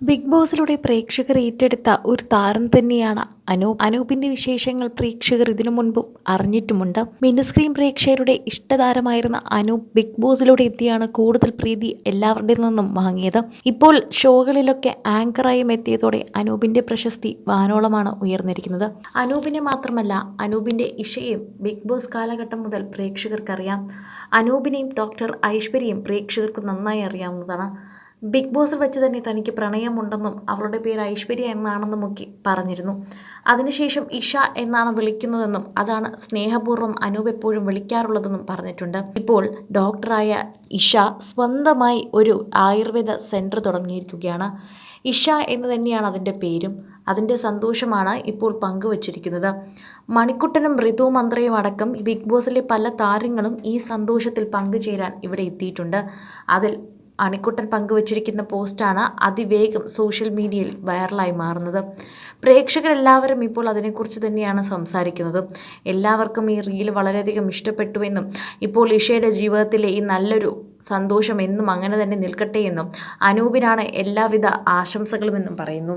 Big ബോസിലൂടെ പ്രേക്ഷകർ ഏറ്റെടുത്ത ഒരു താരം തന്നെയാണ് അനൂപ്. അനൂപിന്റെ വിശേഷങ്ങൾ പ്രേക്ഷകർ ഇതിനു മുൻപും അറിഞ്ഞിട്ടുമുണ്ട്. മിനിസ്ക്രീൻ പ്രേക്ഷകരുടെ ഇഷ്ടതാരമായിരുന്ന അനൂപ് ബിഗ് ബോസിലൂടെ എത്തിയാണ് കൂടുതൽ പ്രീതി എല്ലാവരുടെ നിന്നും വാങ്ങിയത്. ഇപ്പോൾ ഷോകളിലൊക്കെ ആങ്കറായും എത്തിയതോടെ അനൂപിന്റെ പ്രശസ്തി വാനോളമാണ് ഉയർന്നിരിക്കുന്നത്. അനൂപിനെ മാത്രമല്ല, അനൂപിന്റെ ഇഷയും ബിഗ് ബോസ് കാലഘട്ടം മുതൽ പ്രേക്ഷകർക്കറിയാം. അനൂപിനെയും ഡോക്ടർ ഐശ്വര്യയും പ്രേക്ഷകർക്ക് നന്നായി അറിയാവുന്നതാണ്. ബിഗ് ബോസിൽ വെച്ച് തന്നെ തനിക്ക് പ്രണയമുണ്ടെന്നും അവളുടെ പേര് ഐശ്വര്യ എന്നാണെന്നുമൊക്കെ പറഞ്ഞിരുന്നു. അതിനുശേഷം ഇഷ എന്നാണ് വിളിക്കുന്നതെന്നും അതാണ് സ്നേഹപൂർവ്വം അനൂപ് എപ്പോഴും വിളിക്കാറുള്ളതെന്നും പറഞ്ഞിട്ടുണ്ട്. ഇപ്പോൾ ഡോക്ടറായ ഇഷ സ്വന്തമായി ഒരു ആയുർവേദ സെൻറ്റർ തുടങ്ങിയിരിക്കുകയാണ്. ഇഷ എന്ന് തന്നെയാണ് അതിൻ്റെ പേരും. അതിൻ്റെ സന്തോഷമാണ് ഇപ്പോൾ പങ്കുവച്ചിരിക്കുന്നത്. മണിക്കുട്ടനും ഋതു മന്ത്രയും അടക്കം ബിഗ് ബോസിലെ പല താരങ്ങളും ഈ സന്തോഷത്തിൽ പങ്കുചേരാൻ ഇവിടെ എത്തിയിട്ടുണ്ട്. അതിൽ അണിക്കുട്ടൻ പങ്കുവച്ചിരിക്കുന്ന പോസ്റ്റാണ് അതിവേഗം സോഷ്യൽ മീഡിയയിൽ വൈറലായി മാറുന്നത്. പ്രേക്ഷകരെല്ലാവരും ഇപ്പോൾ അതിനെക്കുറിച്ച് തന്നെയാണ് സംസാരിക്കുന്നത്. എല്ലാവർക്കും ഈ റീൽ വളരെയധികം ഇഷ്ടപ്പെട്ടുവെന്നും ഇപ്പോൾ ഇഷയുടെ ജീവിതത്തിലെ ഈ നല്ലൊരു സന്തോഷം എന്നും അങ്ങനെ തന്നെ നിൽക്കട്ടെ എന്നും അനൂപിനാണ് എല്ലാവിധ ആശംസകളുമെന്നും പറയുന്നു.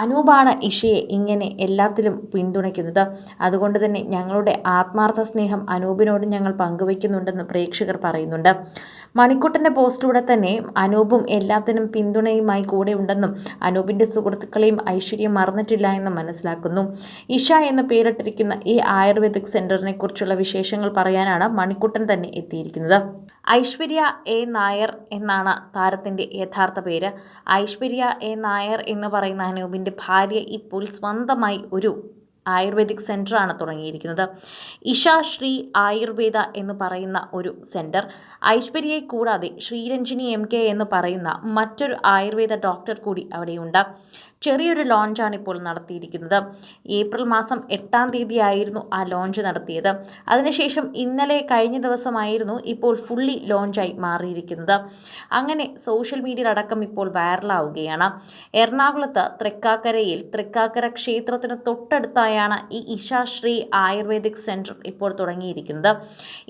അനൂപാണ് ഇഷയെ ഇങ്ങനെ എല്ലാത്തിലും പിന്തുണയ്ക്കുന്നത്. അതുകൊണ്ട് തന്നെ ഞങ്ങളുടെ ആത്മാർത്ഥ സ്നേഹം അനൂപിനോട് ഞങ്ങൾ പങ്കുവയ്ക്കുന്നുണ്ടെന്ന് പ്രേക്ഷകർ പറയുന്നുണ്ട്. മണിക്കുട്ടൻ്റെ പോസ്റ്റിലൂടെ തന്നെ അനൂപും എല്ലാത്തിനും പിന്തുണയുമായി കൂടെ ഉണ്ടെന്നും അനൂപിൻ്റെ സുഹൃത്തുക്കളെയും ഐശ്വര്യം മറന്നിട്ടില്ല എന്നും മനസ്സിലാക്കുന്നു. ഇഷ എന്ന് പേരിട്ടിരിക്കുന്ന ഈ ആയുർവേദിക് സെന്ററിനെ കുറിച്ചുള്ള വിശേഷങ്ങൾ പറയാനാണ് മണിക്കുട്ടൻ തന്നെ എത്തിയിരിക്കുന്നത്. ഐശ്വര്യ എ നായർ എന്നാണ് താരത്തിൻ്റെ യഥാർത്ഥ പേര്. ഐശ്വര്യ എ നായർ എന്ന് പറയുന്ന അനൂപിൻ്റെ ഭാര്യ ഇപ്പോൾ സ്വന്തമായി ഒരു ആയുർവേദിക് സെൻ്ററാണ് തുടങ്ങിയിരിക്കുന്നത്. ഇഷ ശ്രീ ആയുർവേദ എന്ന് പറയുന്ന ഒരു സെൻറ്റർ. ഐശ്വര്യയെ കൂടാതെ ശ്രീരഞ്ജിനി MK എന്ന് പറയുന്ന മറ്റൊരു ആയുർവേദ ഡോക്ടർ കൂടി അവിടെയുണ്ട്. ചെറിയൊരു ലോഞ്ചാണ് ഇപ്പോൾ നടത്തിയിരിക്കുന്നത്. ഏപ്രിൽ മാസം 8-ാം തീയതിയായിരുന്നു ആ ലോഞ്ച് നടത്തിയത്. അതിനുശേഷം ഇന്നലെ കഴിഞ്ഞ ദിവസമായിരുന്നു ഇപ്പോൾ ഫുള്ളി ലോഞ്ചായി മാറിയിരിക്കുന്നത്. അങ്ങനെ സോഷ്യൽ മീഡിയയിലടക്കം ഇപ്പോൾ വൈറലാവുകയാണ്. എറണാകുളത്ത് തൃക്കാക്കരയിൽ തൃക്കാക്കര ക്ഷേത്രത്തിന് തൊട്ടടുത്തായാണ് ഈ ഇഷ ശ്രീ ആയുർവേദിക് സെൻറ്റർ ഇപ്പോൾ തുടങ്ങിയിരിക്കുന്നത്.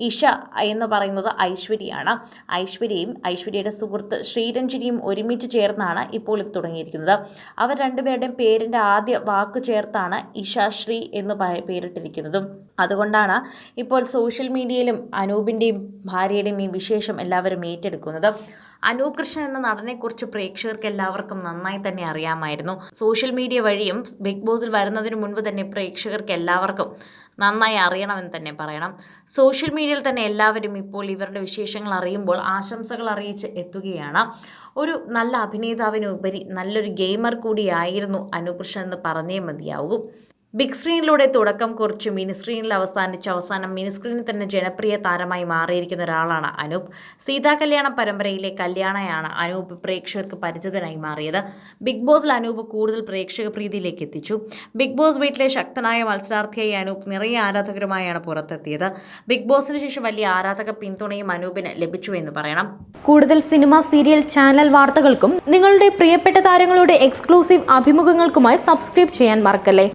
ഇഷ എന്ന് പറയുന്നത് ഐശ്വര്യയാണ്. ഐശ്വര്യയും ഐശ്വര്യയുടെ സുഹൃത്ത് ശ്രീരഞ്ജിനിയും ഒരുമിച്ച് ചേർന്നാണ് ഇപ്പോൾ ഇത് തുടങ്ങിയിരിക്കുന്നത്. അവർ രണ്ടുപേരുടെയും പേരിൻ്റെ ആദ്യ വാക്ക് ചേർത്താണ് ഇഷാശ്രീ എന്ന് പേരിട്ടിരിക്കുന്നതും. അതുകൊണ്ടാണ് ഇപ്പോൾ സോഷ്യൽ മീഡിയയിലും അനൂപിൻ്റെയും ഭാര്യയുടെയും ഈ വിശേഷം എല്ലാവരും ഏറ്റെടുക്കുന്നത്. അനൂപ് കൃഷ്ണൻ എന്ന നടനെക്കുറിച്ച് പ്രേക്ഷകർക്ക് എല്ലാവർക്കും നന്നായി തന്നെ അറിയാമായിരുന്നു. സോഷ്യൽ മീഡിയ വഴിയും ബിഗ് ബോസിൽ വരുന്നതിന് മുൻപ് തന്നെ പ്രേക്ഷകർക്ക് എല്ലാവർക്കും നന്നായി അറിയണമെന്ന് തന്നെ പറയണം. സോഷ്യൽ മീഡിയയിൽ തന്നെ എല്ലാവരും ഇപ്പോൾ ഇവരുടെ വിശേഷങ്ങൾ അറിയുമ്പോൾ ആശംസകൾ അറിയിച്ച് എത്തുകയാണ്. ഒരു നല്ല അഭിനേതാവിനുപരി നല്ലൊരു ഗെയിമർ കൂടിയായിരുന്നു അനൂപ് കൃഷ്ണൻ എന്ന് പറഞ്ഞേ മതിയാവൂ. ബിഗ് സ്ക്രീനിലൂടെ തുടക്കം കുറിച്ച് മിനി സ്ക്രീനിൽ അവസാനം മിനി സ്ക്രീനിൽ തന്നെ ജനപ്രിയ താരമായി മാറിയിരിക്കുന്ന ഒരാളാണ് അനൂപ്. സീതാ കല്യാണ പരമ്പരയിലെ കല്യാണയാണ് അനൂപ് പ്രേക്ഷകർക്ക് പരിചിതനായി മാറിയത്. ബിഗ് ബോസിൽ അനൂപ് കൂടുതൽ പ്രേക്ഷക പ്രീതിയിലേക്ക് എത്തിച്ചു. ബിഗ് ബോസ് വീട്ടിലെ ശക്തനായ മത്സരാർത്ഥിയായി അനൂപ് നിറയെ ആരാധകരുമായാണ് പുറത്തെത്തിയത്. ബിഗ് ബോസിന് ശേഷം വലിയ ആരാധക പിന്തുണയും അനൂപിന് ലഭിച്ചു എന്ന് പറയണം. കൂടുതൽ സിനിമ, സീരിയൽ, ചാനൽ വാർത്തകൾക്കും നിങ്ങളുടെ പ്രിയപ്പെട്ട താരങ്ങളുടെ എക്സ്ക്ലൂസീവ് അഭിമുഖങ്ങൾക്കുമായി സബ്സ്ക്രൈബ് ചെയ്യാൻ മറക്കല്ലേ.